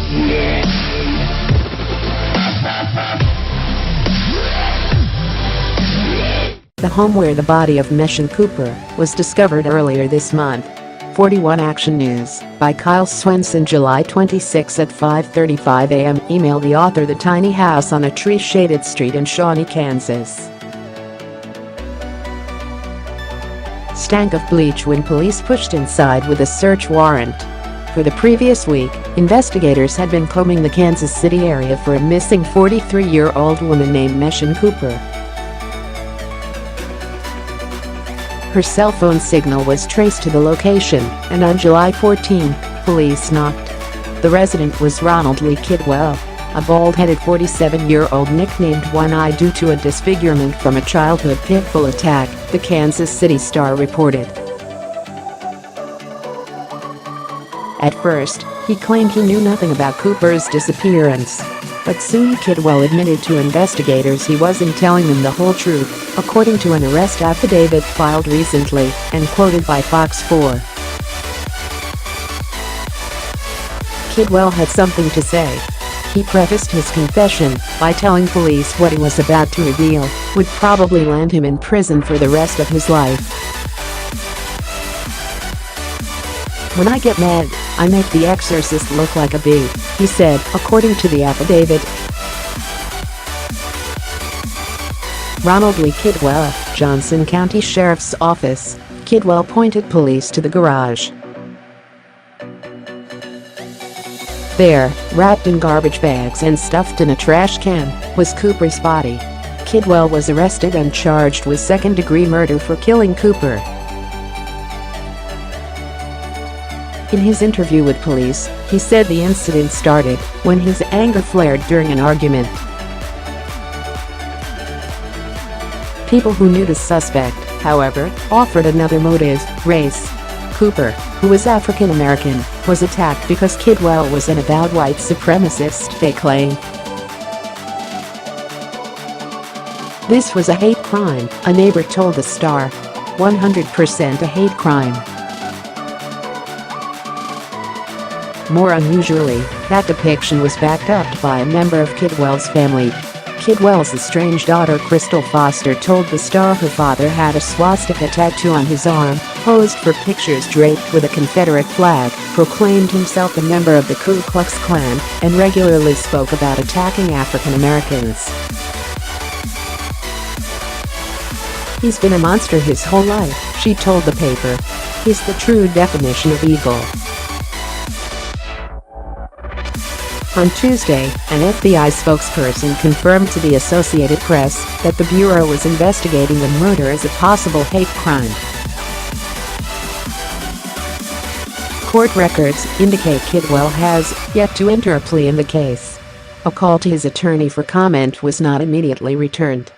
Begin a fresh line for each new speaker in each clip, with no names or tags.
The home where the body of MeShon Cooper was discovered earlier this month. 41 Action News by Kyle Swenson, July 26 at 5:35 a.m. Email the author. The tiny house on a tree-shaded street in Shawnee, Kansas stank of bleach when police pushed inside with a search warrant. For the previous week, investigators had been combing the Kansas City area for a missing 43-year-old woman named MeShon Cooper. Her cell phone signal was traced to the location, and on July 14, police knocked. The resident was Ronald Lee Kidwell, a bald-headed 47-year-old nicknamed One Eye due to a disfigurement from a childhood pit bull attack, the Kansas City Star reported. At first, he claimed he knew nothing about Cooper's disappearance. But soon Kidwell admitted to investigators he wasn't telling them the whole truth, according to an arrest affidavit filed recently and quoted by Fox 4. Kidwell had something to say. He prefaced his confession by telling police what he was about to reveal would probably land him in prison for the rest of his life. "When I get mad, I make The Exorcist look like a bee," he said, according to the affidavit. Ronald Lee Kidwell, Johnson County Sheriff's Office. Kidwell pointed police to the garage. There, wrapped in garbage bags and stuffed in a trash can, was Cooper's body. Kidwell was arrested and charged with second-degree murder for killing Cooper. In his interview with police, he said the incident started when his anger flared during an argument. People who knew the suspect, however, offered another motive: race. Cooper, who was African American, was attacked because Kidwell was an avowed white supremacist, they claim. "This was a hate crime," a neighbor told the Star. 100% a hate crime. More unusually, that depiction was backed up by a member of Kidwell's family. Kidwell's estranged daughter Crystal Foster told the Star her father had a swastika tattoo on his arm, posed for pictures draped with a Confederate flag, proclaimed himself a member of the Ku Klux Klan, and regularly spoke about attacking African Americans. "He's been a monster his whole life," she told the paper. "He's the true definition of evil." On Tuesday, an FBI spokesperson confirmed to the Associated Press that the Bureau was investigating the murder as a possible hate crime. Court records indicate Kidwell has yet to enter a plea in the case. A call to his attorney for comment was not immediately returned.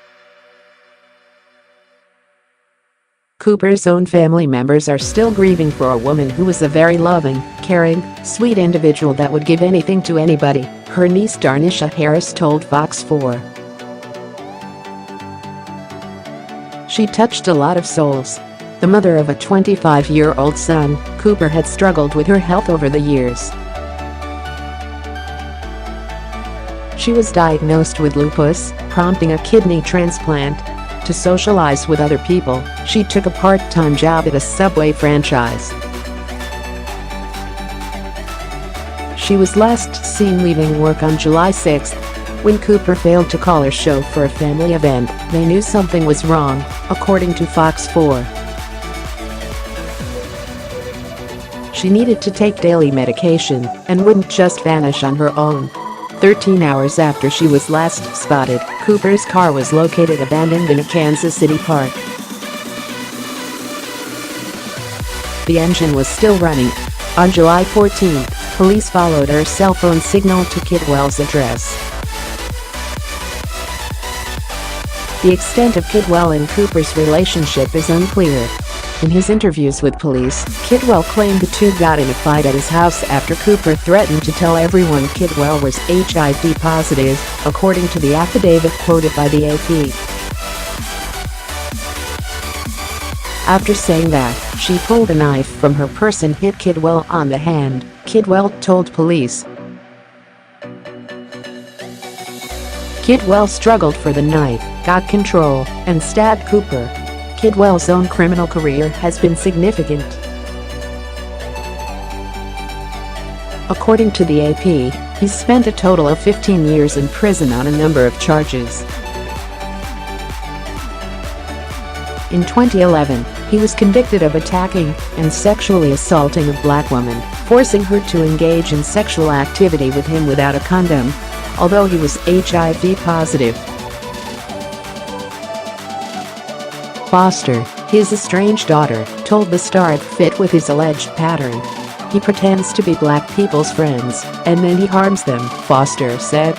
Cooper's own family members are still grieving for a woman who was a very loving, caring, sweet individual that would give anything to anybody, her niece Darnisha Harris told Fox 4. "She touched a lot of souls." The mother of a 25-year-old son, Cooper had struggled with her health over the years. She was diagnosed with lupus, prompting a kidney transplant. To socialize with other people, she took a part-time job at a Subway franchise. She was last seen leaving work on July 6. When Cooper failed to call her show for a family event, they knew something was wrong, according to Fox 4. She needed to take daily medication and wouldn't just vanish on her own. 13 hours after she was last spotted, Cooper's car was located abandoned in a Kansas City park. The engine was still running. On July 14, police followed her cell phone signal to Kidwell's address. The extent of Kidwell and Cooper's relationship is unclear. In his interviews with police, Kidwell claimed the two got in a fight at his house after Cooper threatened to tell everyone Kidwell was HIV positive, according to the affidavit quoted by the AP. After saying that, she pulled a knife from her purse and hit Kidwell on the hand, Kidwell told police. Kidwell struggled for the knife, got control, and stabbed Cooper. Kidwell's own criminal career has been significant. According to the AP, he's spent a total of 15 years in prison on a number of charges. In 2011, he was convicted of attacking and sexually assaulting a black woman, forcing her to engage in sexual activity with him without a condom, although he was HIV positive. Foster, his estranged daughter, told the Star it fit with his alleged pattern. "He pretends to be black people's friends, and then he harms them," Foster said.